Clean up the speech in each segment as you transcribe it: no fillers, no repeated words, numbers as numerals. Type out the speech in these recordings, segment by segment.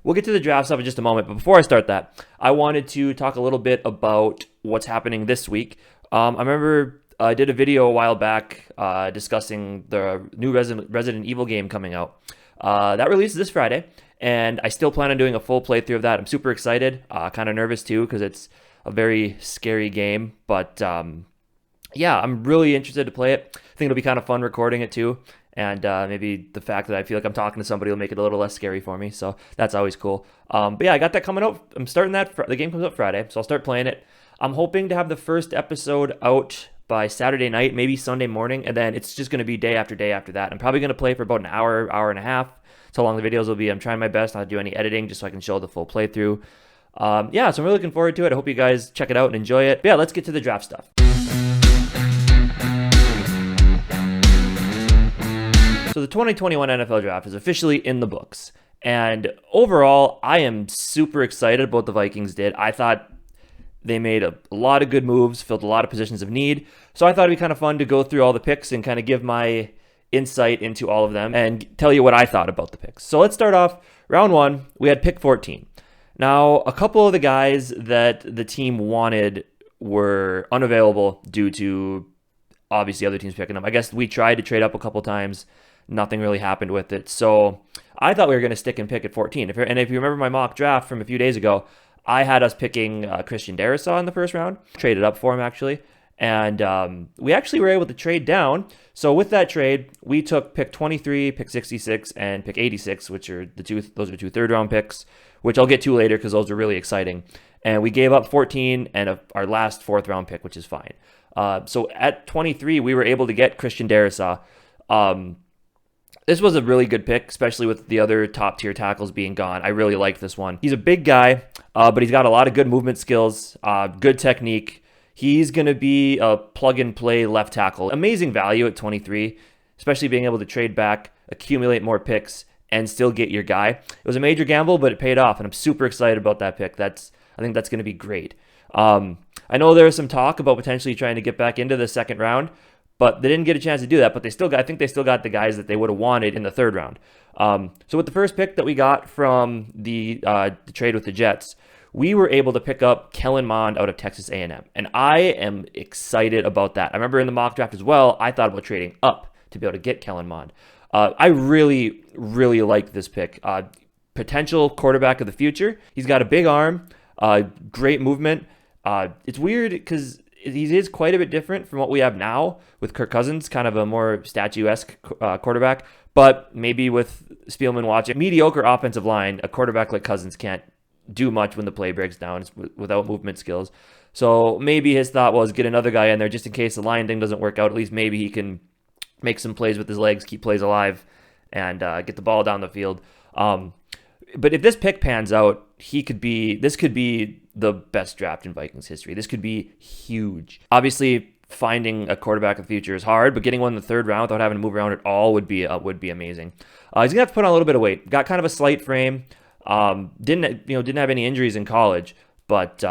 We'll get to the draft stuff in just a moment, but before I start that, I wanted to talk a little bit about what's happening this week. I remember I did a video a while back discussing the new Resident Evil game coming out. That releases this Friday, and I still plan on doing a full playthrough of that. I'm super excited, kind of nervous too, because it's a very scary game, but yeah, I'm really interested to play it. I think it'll be kind of fun recording it too. And maybe the fact that I feel like I'm talking to somebody will make it a little less scary for me. So that's always cool. But yeah, I got that coming out. I'm starting that. The game comes out Friday, so I'll start playing it. I'm hoping to have the first episode out by Saturday night, maybe Sunday morning. And then it's just going to be day after day after that. I'm probably going to play for about an hour, hour and a half. That's how long the videos will be. I'm trying my best not to do any editing just so I can show the full playthrough. Yeah, so I'm really looking forward to it. I hope you guys check it out and enjoy it. But yeah, let's get to the draft stuff. So the 2021 NFL Draft is officially in the books. And overall, I am super excited about what the Vikings did. I thought they made a lot of good moves, filled a lot of positions of need. So I thought it'd be kind of fun to go through all the picks and kind of give my insight into all of them and tell you what I thought about the picks. So let's start off. Round one, we had pick 14. Now, a couple of the guys that the team wanted were unavailable due to obviously other teams picking them. I guess we tried to trade up a couple times. Nothing really happened with it. So I thought we were going to stick and pick at 14. And if you remember my mock draft from a few days ago, I had us picking Christian Darrisaw in the first round. Traded up for him, actually. And we actually were able to trade down. So with that trade, we took pick 23, pick 66, and pick 86, which are those are two third-round picks, which I'll get to later because those are really exciting. And we gave up 14 and our last fourth-round pick, which is fine. So at 23, we were able to get Christian Darrisaw. This was a really good pick, especially with the other top-tier tackles being gone. I really liked this one. He's a big guy, but he's got a lot of good movement skills, good technique. He's going to be a plug-and-play left tackle. Amazing value at 23, especially being able to trade back, accumulate more picks, and still get your guy. It was a major gamble, but it paid off, and I'm super excited about that pick. I think that's going to be great. I know there was some talk about potentially trying to get back into the second round, but they didn't get a chance to do that. But I think they still got the guys that they would have wanted in the third round. So with the first pick that we got from the trade with the Jets, we were able to pick up Kellen Mond out of Texas A&M. And I am excited about that. I remember in the mock draft as well, I thought about trading up to be able to get Kellen Mond. I really, really liked this pick. Potential quarterback of the future. He's got a big arm, great movement. It's weird because he is quite a bit different from what we have now with Kirk Cousins, kind of a more statuesque quarterback. But maybe with Spielman watching, mediocre offensive line, a quarterback like Cousins can't do much when the play breaks down without movement skills. So maybe his thought was get another guy in there just in case the line thing doesn't work out. At least maybe he can make some plays with his legs, keep plays alive, and get the ball down the field. But if this pick pans out, this could be the best draft in Vikings history. This could be huge. Obviously, finding a quarterback of the future is hard, but getting one in the third round without having to move around at all would be amazing. He's gonna have to put on a little bit of weight. Got kind of a slight frame. Didn't have any injuries in college, but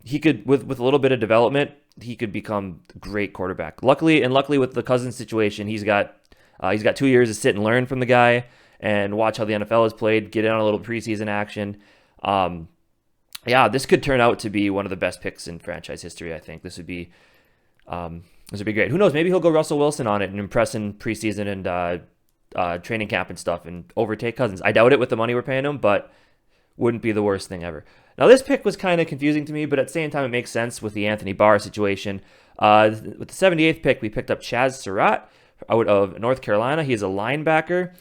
he could with a little bit of development, he could become a great quarterback. Luckily with the Cousins situation, he's got 2 years to sit and learn from the guy and watch how the NFL is played, get in on a little preseason action. Yeah, this could turn out to be one of the best picks in franchise history, I think. This would be great. Who knows? Maybe he'll go Russell Wilson on it and impress in preseason and training camp and stuff and overtake Cousins. I doubt it with the money we're paying him, but wouldn't be the worst thing ever. Now, this pick was kind of confusing to me, but at the same time, it makes sense with the Anthony Barr situation. With the 78th pick, we picked up Chaz Surratt out of North Carolina. He is a linebacker.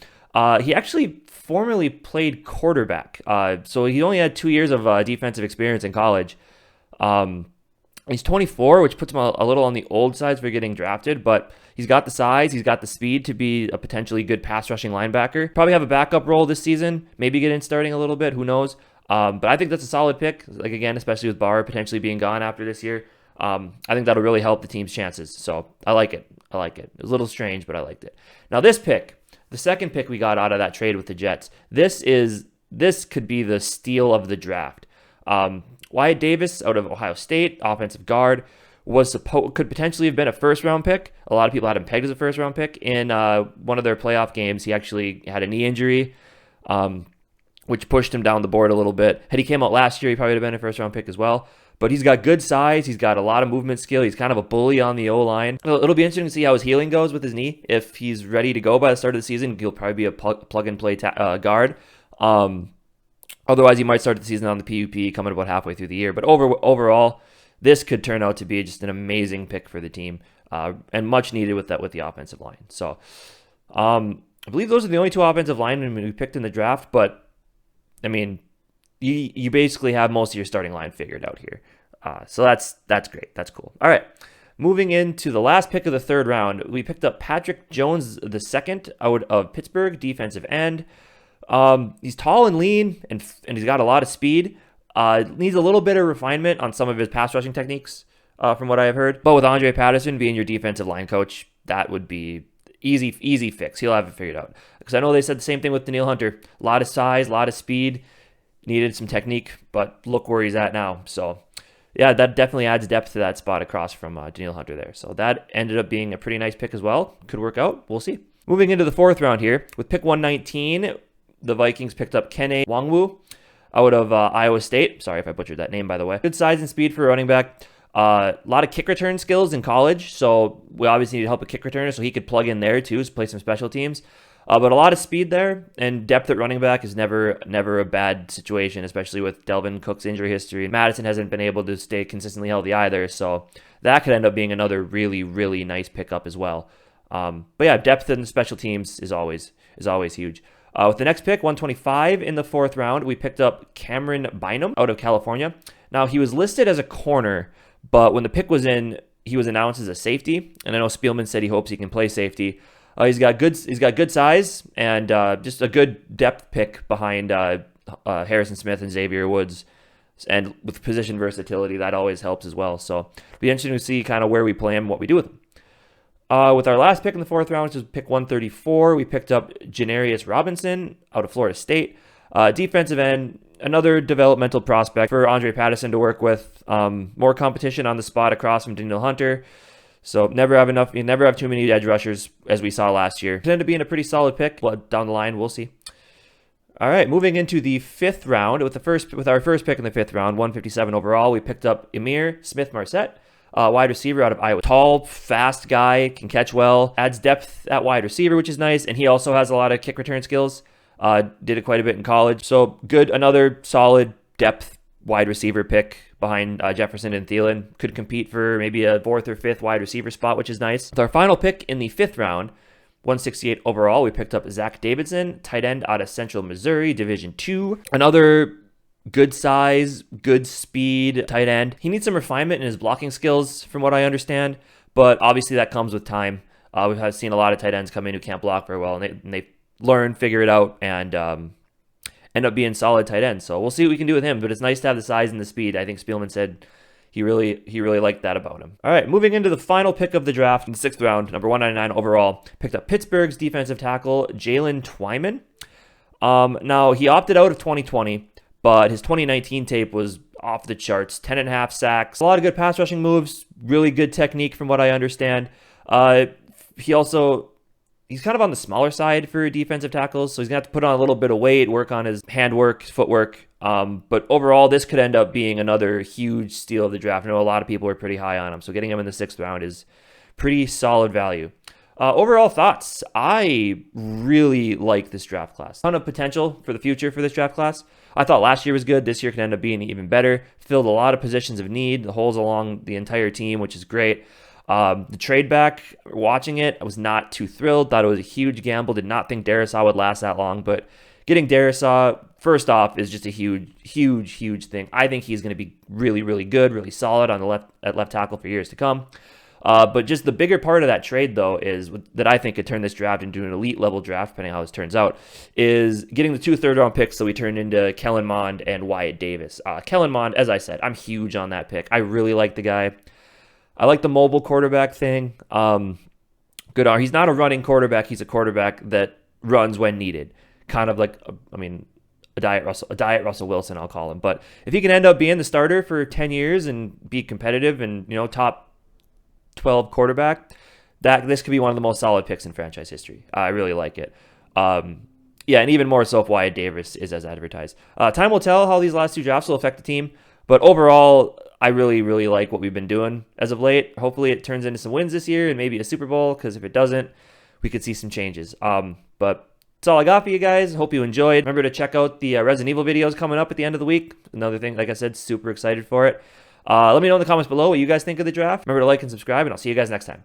He actually formerly played quarterback, so he only had 2 years of defensive experience in college. He's 24, which puts him a little on the old side for getting drafted, but he's got the size, he's got the speed to be a potentially good pass rushing linebacker. Probably have a backup role this season, maybe get in starting a little bit, who knows. But I think that's a solid pick, like again, especially with Barr potentially being gone after this year. I think that'll really help the team's chances, so I like it. It was a little strange, but I liked it. Now this pick, the second pick we got out of that trade with the Jets, this could be the steal of the draft. Wyatt Davis out of Ohio State, offensive guard, could potentially have been a first-round pick. A lot of people had him pegged as a first-round pick. In one of their playoff games, he actually had a knee injury. which pushed him down the board a little bit. Had he came out last year, he probably would have been a first-round pick as well. But he's got good size. He's got a lot of movement skill. He's kind of a bully on the O-line. It'll be interesting to see how his healing goes with his knee. If he's ready to go by the start of the season, he'll probably be a plug-and-play guard. Otherwise, he might start the season on the PUP coming about halfway through the year. But overall, this could turn out to be just an amazing pick for the team and much needed with the offensive line. So I believe those are the only two offensive linemen we picked in the draft. But, I mean, you basically have most of your starting line figured out here. So that's great. That's cool. All right. Moving into the last pick of the third round, we picked up Patrick Jones II out of Pittsburgh, defensive end. He's tall and lean, and he's got a lot of speed. Needs a little bit of refinement on some of his pass rushing techniques, from what I have heard. But with Andre Patterson being your defensive line coach, that would be easy fix. He'll have it figured out. Because I know they said the same thing with Danielle Hunter. A lot of size, a lot of speed, needed some technique, but look where he's at now. So yeah, that definitely adds depth to that spot across from Danielle Hunter there. So that ended up being a pretty nice pick as well. Could work out. We'll see. Moving into the fourth round here, with pick 119, the Vikings picked up Kene Nwangwu out of Iowa State. Sorry if I butchered that name, by the way. Good size and speed for a running back. A lot of kick return skills in college, so we obviously need help with kick returner, so he could plug in there too, play some special teams. But a lot of speed there, and depth at running back is never a bad situation, especially with Delvin Cook's injury history. Madison hasn't been able to stay consistently healthy either, so that could end up being another really nice pickup as well. But yeah, depth in the special teams is always huge. With the next pick, 125 in the fourth round, we picked up Cameron Bynum out of California. Now, he was listed as a corner, but when the pick was in, he was announced as a safety. And I know Spielman said he hopes he can play safety. He's got good size and just a good depth pick behind Harrison Smith and Xavier Woods. And with position versatility, that always helps as well. So it'll be interesting to see kind of where we play him, what we do with him. With our last pick in the fourth round, which was pick 134, we picked up Janarius Robinson out of Florida State. Defensive end, another developmental prospect for Andre Patterson to work with. More competition on the spot across from Danielle Hunter. So you never have too many edge rushers, as we saw last year. It ended up being a pretty solid pick, but down the line, we'll see. All right, moving into the fifth round, with our first pick in the fifth round, 157 overall, we picked up Emir Smith-Marset. Wide receiver out of Iowa. Tall, fast guy, can catch well, adds depth at wide receiver, which is nice, and he also has a lot of kick return skills. Did it quite a bit in college. So good, another solid depth wide receiver pick behind Jefferson and Thielen. Could compete for maybe a fourth or fifth wide receiver spot, which is nice. With our final pick in the fifth round, 168 overall, we picked up Zach Davidson, tight end out of Central Missouri, Division II. Another good size, good speed tight end. He needs some refinement in his blocking skills, from what I understand, but obviously that comes with time. We've seen a lot of tight ends come in who can't block very well, and they learn, figure it out, and end up being solid tight ends. So we'll see what we can do with him, but it's nice to have the size and the speed. I think Spielman said he really liked that about him. All right, moving into the final pick of the draft in the sixth round, number 199 overall, picked up Pittsburgh's defensive tackle, Jalen Twyman. Now, he opted out of 2020, but his 2019 tape was off the charts. 10.5 sacks, a lot of good pass rushing moves, really good technique from what I understand. He's kind of on the smaller side for defensive tackles, so he's going to have to put on a little bit of weight, work on his handwork, footwork. But overall, this could end up being another huge steal of the draft. I know a lot of people were pretty high on him, so getting him in the sixth round is pretty solid value. Overall thoughts, I really like this draft class. Ton of potential for the future for this draft class. I thought last year was good. This year can end up being even better. Filled a lot of positions of need, the holes along the entire team, which is great. The trade back, watching it, I was not too thrilled. Thought it was a huge gamble. Did not think Darisaw would last that long, but getting Darisaw, first off, is just a huge thing. I think he's going to be really good, really solid on the left tackle for years to come. But just the bigger part of that trade, though, is that I think could turn this draft into an elite level draft, depending on how this turns out, is getting the 2 third-round picks that we turned into Kellen Mond and Wyatt Davis. Kellen Mond, as I said, I'm huge on that pick. I really like the guy. I like the mobile quarterback thing. Good arm. He's not a running quarterback. He's a quarterback that runs when needed. Kind of like, a diet Russell Wilson, I'll call him. But if he can end up being the starter for 10 years and be competitive and, top 12 quarterback, this could be one of the most solid picks in franchise history. I really like it. Yeah, and even more so if Wyatt Davis is as advertised. Time will tell how these last two drafts will affect the team, but overall, I really, really like what we've been doing as of late. Hopefully, it turns into some wins this year and maybe a Super Bowl, because if it doesn't, we could see some changes. But that's all I got for you guys. Hope you enjoyed. Remember to check out the Resident Evil videos coming up at the end of the week. Another thing, like I said, super excited for it. Let me know in the comments below what you guys think of the draft. Remember to like and subscribe, and I'll see you guys next time.